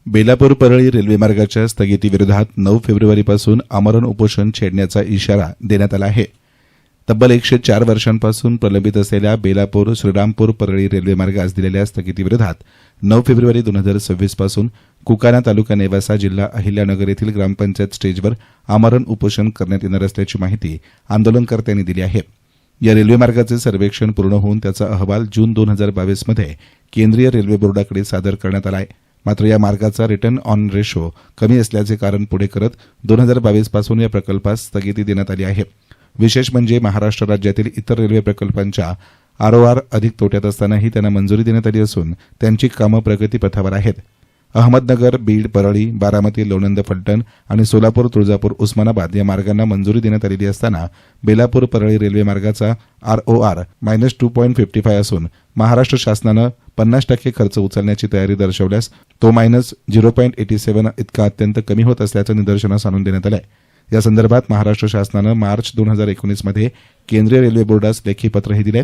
Belapur Parli railway मार्गाच्या स्थगितीविरोधात 9 फेब्रुवारीपासून आमरण उपोषण छेडण्याचा इशारा देण्यात आला आहे. तब्बल 104 वर्षांपासून प्रलंबित असलेल्या बेलापूर श्रीरामपूर परळी रेल्वे मार्गास दिलेल्या स्थगितीविरोधात 9 फेब्रुवारी 2026 पासून कुकाना तालुका नेवासा जिल्हा अहिल्यानगर येथील ग्रामपंचायत स्टेजवर आमरण उपोषण करण्यात येणार असल्याची माहिती आंदोलनकर्त्यांनी दिली आहे. या रेल्वे मार्गाचे सर्वेक्षण पूर्ण होऊन त्याचा अहवाल जून 2022 मध्ये केंद्रीय रेल्वे बोर्डाकडे सादर करण्यात आला आहे. मात्र या मार्गाचा रिटर्न ऑन रेशो कमी असल्याचे कारण पुढे करत 2022 पासून या प्रकल्पास स्थगिती देण्यात आली आहे. विशेष म्हणजे महाराष्ट्र राज्यातील इतर रेल्वे प्रकल्पांच्या आरओआर अधिक तोट्यात असतानाही त्यांना मंजुरी देण्यात आली असून त्यांची कामं प्रगतीपथावर आहेत. अहमदनगर, बीड, परळी, बारामती, लोणंद, फलटण आणि सोलापूर, तुळजापूर, उस्मानाबाद या मार्गांना मंजुरी देण्यात आलेली असताना बेलापूर परळी रेल्वे मार्गाचा आरओआर -2.55 असून महाराष्ट्र शासनानं 50% खर्च उचलण्याची तयारी दर्शवल्यास तो -0.87 इतका अत्यंत कमी होत असल्याचं निदर्शनास आणून देण्यात आलं आहे. या संदर्भात महाराष्ट्र शासनानं मार्च 2019 मध्ये केंद्रीय रेल्वे बोर्डास लेखी पत्रही दिले.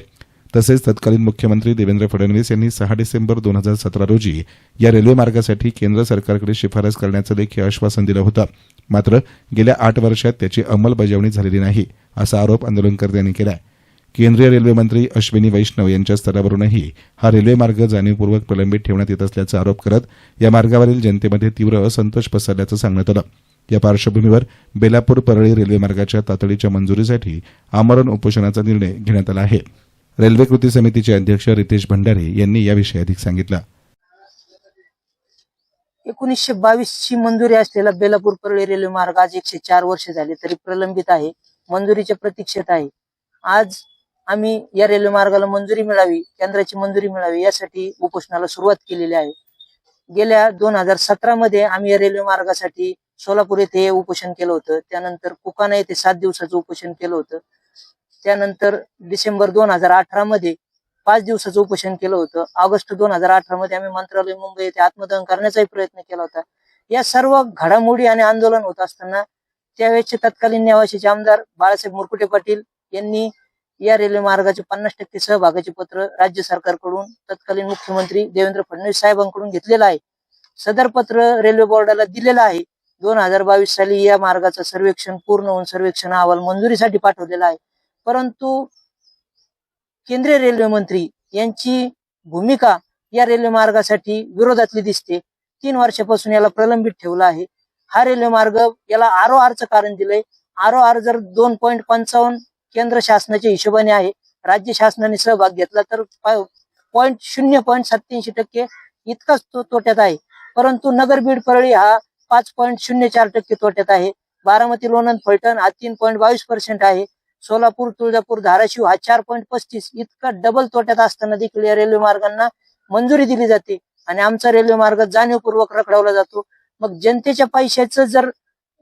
तसेच तत्कालीन मुख्यमंत्री देवेंद्र फडणवीस यांनी 6 डिसेंबर 2017 रोजी या रेल्वे मार्गासाठी केंद्र सरकारकडे शिफारस करण्याचं लेखी आश्वासन दिलं होतं. मात्र गेल्या 8 वर्षात त्याची अंमलबजावणी झालेली नाही असा आरोप आंदोलनकर्त्यांनी केला आहे. केंद्रीय रेल्वे मंत्री अश्विनी वैष्णव यांच्या स्तरावरूनही हा रेल्वे मार्ग जाणीवपूर्वक प्रलंबित ठेवण्यात येत असल्याचा आरोप करत या मार्गावरील जनतेमध्ये तीव्र असंतोष पसरल्याचं सांगण्यात आलं. या पार्श्वभूमीवर बेलापूर परळी रेल्वे मार्गाच्या तातडीच्या मंजुरीसाठी आमरण उपोषणाचा निर्णय घेण्यात आला आहे. रेल्वे कृती समितीचे अध्यक्ष रितेश भंडारे यांनी याविषयी अधिक सांगितलं. 1922 ची मंजुरी असलेला बेलापूर परळी रेल्वे मार्ग आज 104 वर्ष झाले तरी प्रलंबित आहे, मंजुरीच्या प्रतीक्षेत आहे. आज आम्ही या रेल्वे मार्गाला मंजुरी मिळावी, केंद्राची मंजुरी मिळावी यासाठी उपोषणाला सुरुवात केलेली आहे. गेल्या 2017 मध्ये आम्ही या रेल्वे मार्गासाठी सोलापूर येथे उपोषण केलं होतं. त्यानंतर कुकाना येथे 7 दिवसाचं उपोषण केलं होतं. त्यानंतर डिसेंबर 2018 मध्ये 5 दिवसाचं उपोषण केलं होतं. ऑगस्ट 2018 मध्ये आम्ही मंत्रालय मुंबई येथे आत्मदहन करण्याचाही प्रयत्न केला होता. या सर्व घडामोडी आणि आंदोलन होत असताना त्यावेळेचे तत्कालीन नेवाशीचे आमदार बाळासाहेब मुरकुटे पाटील यांनी या रेल्वे मार्गाचे 50% सहभागाचे पत्र राज्य सरकारकडून तत्कालीन मुख्यमंत्री देवेंद्र फडणवीस साहेबांकडून घेतलेलं आहे. सदर पत्र रेल्वे बोर्डाला दिलेलं आहे. 2022 साली या मार्गाचं सर्वेक्षण पूर्ण होऊन सर्वेक्षण अहवाल मंजुरीसाठी पाठवलेला आहे. परंतु केंद्रीय रेल्वे मंत्री यांची भूमिका या रेल्वे मार्गासाठी विरोधातली दिसते. 3 वर्षापासून याला प्रलंबित ठेवला आहे. हा रेल्वे मार्ग याला आरओआरचं कारण दिलंय. आरओआर जर 2.55 केंद्र शासनाच्या हिशोबाने आहे, राज्य शासनाने सहभाग घेतला तर 0.87% इतकाच तो तोट्यात आहे. परंतु नगर, बीड, परळी हा 5.04% तोट्यात आहे. बारामती, लोणंद, फलटण हा 3.22% आहे. सोलापूर, तुळजापूर, धाराशिव हा 4.35 इतका डबल तोट्यात असताना देखील या रेल्वे मार्गांना मंजुरी दिली जाते आणि आमचा रेल्वे मार्ग जाणीवपूर्वक रखडवला जातो. मग जनतेच्या पैशाचं जर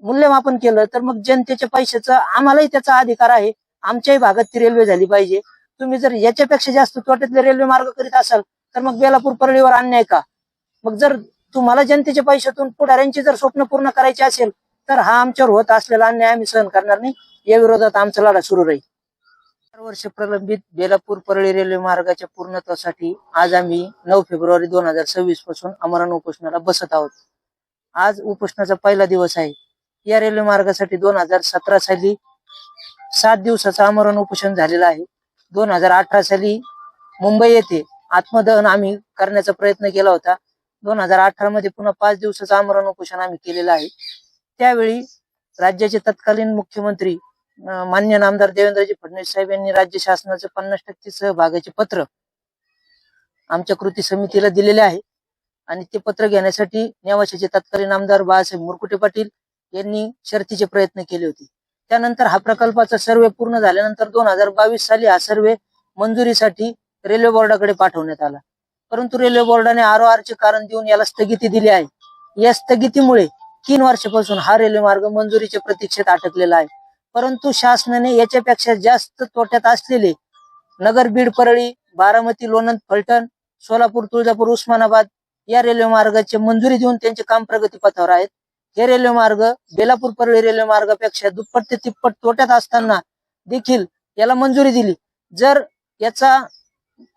मूल्यमापन केलं तर मग जनतेच्या पैशाचा आम्हालाही त्याचा अधिकार आहे. आमच्याही भागात ती रेल्वे झाली पाहिजे. तुम्ही जर याच्यापेक्षा जास्त तोट्यातले रेल्वे मार्ग करीत असाल तर मग बेलापूर परळीवर अन्याय का? मग जर तुम्हाला जनतेच्या पैशातून पुढाऱ्यांची जर स्वप्न पूर्ण करायची असेल तर हा आमच्यावर होत असलेला अन्याय आम्ही सहन करणार नाही. या विरोधात आमचा लढा सुरू राहील. 4 वर्ष प्रलंबित बेलापूर परळी रेल्वे मार्गाच्या पूर्णत्वासाठी आज आम्ही 9 फेब्रुवारी 2026 पासून आमरण उपोषणाला बसत आहोत. आज उपोषणाचा पहिला दिवस आहे. या रेल्वे मार्गासाठी 2017 साली 7 दिवसाचं आमरण उपोषण झालेलं आहे. 2018 साली मुंबई येथे आत्मदहन आम्ही करण्याचा प्रयत्न केला होता. 2018 मध्ये पुन्हा 5 दिवसाचं आमरण उपोषण आम्ही केलेलं आहे. त्यावेळी राज्याचे तत्कालीन मुख्यमंत्री माननीय नामदार देवेंद्रजी फडणवीस साहेब यांनी राज्य शासनाचे 50% सहभागाचे पत्र आमच्या कृती समितीला दिलेले आहे आणि ते पत्र घेण्यासाठी नेवाशीचे तत्कालीन आमदार बाळासाहेब मुरकुटे पाटील यांनी शर्तीचे प्रयत्न केले होते. त्यानंतर हा प्रकल्पाचा सर्वे पूर्ण झाल्यानंतर 2022 साली हा सर्वे मंजुरीसाठी रेल्वे बोर्डाकडे पाठवण्यात आला. परंतु रेल्वे बोर्डाने आरओआरचे कारण देऊन याला स्थगिती दिली आहे. या स्थगितीमुळे 3 वर्षापासून हा रेल्वे मार्ग मंजुरीच्या प्रतीक्षेत अटकलेला आहे. परंतु शासनाने याच्यापेक्षा जास्त तोट्यात असलेले नगर, बीड, परळी, बारामती, लोणंद, फलटण, सोलापूर, तुळजापूर, उस्मानाबाद या रेल्वे मार्गाची मंजुरी देऊन त्यांचे काम प्रगतीपथावर आहेत. हे रेल्वे मार्ग बेलापूर परळी रेल्वे मार्गापेक्षा दुप्पट ते तिप्पट तोट्यात असताना देखील याला मंजुरी दिली. जर याचा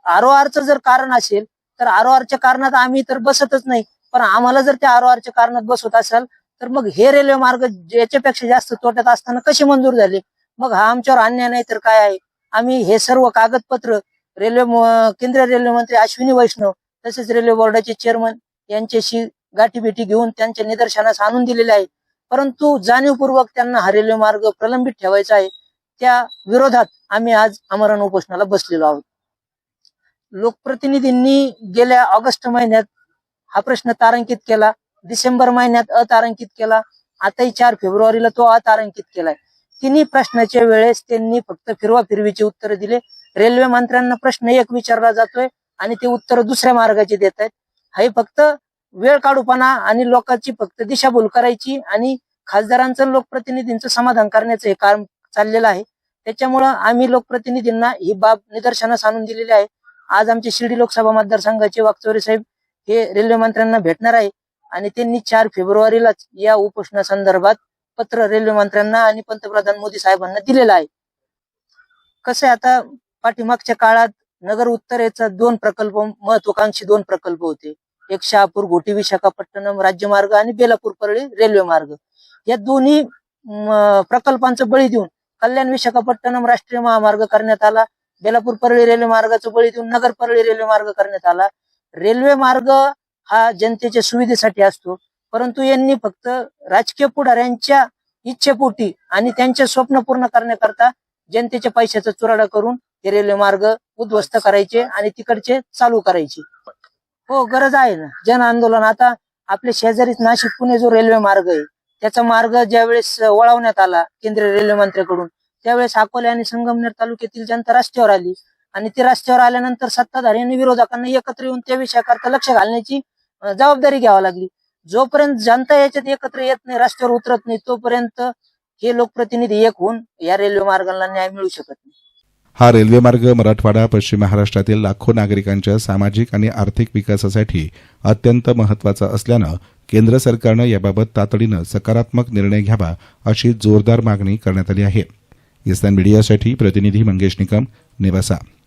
आरओआरचं जर कारण असेल तर आरओआरच्या कारणात आम्ही तर बसतच नाही. पण आम्हाला जर त्या आरओआरच्या कारणात बसवत असाल तर मग हे रेल्वे मार्ग याच्यापेक्षा जास्त तोट्यात असताना कसे मंजूर झाले? मग हा आमच्यावर अन्याय नाही तर काय आहे? आम्ही हे सर्व कागदपत्र केंद्रीय रेल्वे मंत्री अश्विनी वैष्णव तसेच रेल्वे बोर्डाचे चेअरमन यांच्याशी गाठीभेटी घेऊन त्यांच्या निदर्शनास आणून दिलेले आहे. परंतु जाणीवपूर्वक त्यांना हा रेल्वे मार्ग प्रलंबित ठेवायचा आहे. त्या विरोधात आम्ही आज आमरण उपोषणाला बसलेलो आहोत. लोकप्रतिनिधींनी गेल्या ऑगस्ट महिन्यात हा प्रश्न तारांकित केला, डिसेंबर महिन्यात अतारांकित केला, आताही 4 फेब्रुवारीला तो अतारांकित केलाय. तिन्ही प्रश्नाच्या वेळेस त्यांनी फक्त फिरवाफिरवीची उत्तर दिले. रेल्वे मंत्र्यांना प्रश्न एक विचारला जातोय आणि ते उत्तर दुसऱ्या मार्गाचे देत आहेत. हे फक्त वेळ काढूपणा आणि लोकांची फक्त दिशाभूल करायची आणि खासदारांचं लोकप्रतिनिधींचं समाधान करण्याचं हे काम चाललेलं आहे. त्याच्यामुळं आम्ही लोकप्रतिनिधींना ही बाब निदर्शनास आणून दिलेली आहे. आज आमचे शिर्डी लोकसभा मतदारसंघाचे वाकचौरे साहेब हे रेल्वे मंत्र्यांना भेटणार आहे आणि त्यांनी 4 फेब्रुवारीलाच या उपोषणासंदर्भात पत्र रेल्वे मंत्र्यांना आणि पंतप्रधान मोदी साहेबांना दिलेलं आहे. कसं आहे, आता पाठीमागच्या काळात नगर उत्तरेचा 2 प्रकल्प, महत्वाकांक्षी 2 प्रकल्प होते. एक शहापूर घोटी विशाखापट्टणम राज्यमार्ग आणि बेलापूर परळी रेल्वे मार्ग. या दोन्ही प्रकल्पांचं बळी देऊन कल्याण विशाखापट्टणम राष्ट्रीय महामार्ग करण्यात आला. बेलापूर परळी रेल्वे मार्गाचं बळी देऊन नगर परळी रेल्वे मार्ग करण्यात आला. रेल्वे मार्ग हा जनतेच्या सुविधेसाठी असतो, परंतु यांनी फक्त राजकीय पुढाऱ्यांच्या इच्छेपोटी आणि त्यांचे स्वप्न पूर्ण करण्याकरता जनतेच्या पैशाचा चुराडा करून हे रेल्वे मार्ग उद्ध्वस्त करायचे आणि तिकडचे चालू करायचे. हो, गरज आहे ना जन आंदोलन. आता आपल्या शेजारीच नाशिक पुणे जो रेल्वे मार्ग आहे त्याचा मार्ग ज्यावेळेस वळवण्यात आला केंद्रीय रेल्वे मंत्र्याकडून, त्यावेळेस अकोले आणि संगमनेर तालुक्यातील जनता रस्त्यावर आली आणि ते रस्त्यावर आल्यानंतर सत्ताधारी आणि विरोधकांना एकत्र येऊन त्या विषयाकरता लक्ष घालण्याची जबाबदारी घ्यावी लागली. जोपर्यंत जनता याच्यात एकत्र येत नाही, रस्त्यावर उतरत नाही, तोपर्यंत हे लोकप्रतिनिधी एक होऊन या रेल्वे मार्गाला न्याय मिळू शकत नाही. हा रेल्वे मार्ग मराठवाडा, पश्चिम महाराष्ट्रातील लाखो नागरिकांच्या सामाजिक आणि आर्थिक विकासासाठी अत्यंत महत्वाचा असल्यानं केंद्र सरकारनं याबाबत तातडीनं सकारात्मक निर्णय घ्यावा अशी जोरदार मागणी करण्यात आली आहे. ईस्टर्न मीडियासाठी प्रतिनिधी मंगेश निकम, नेवासा.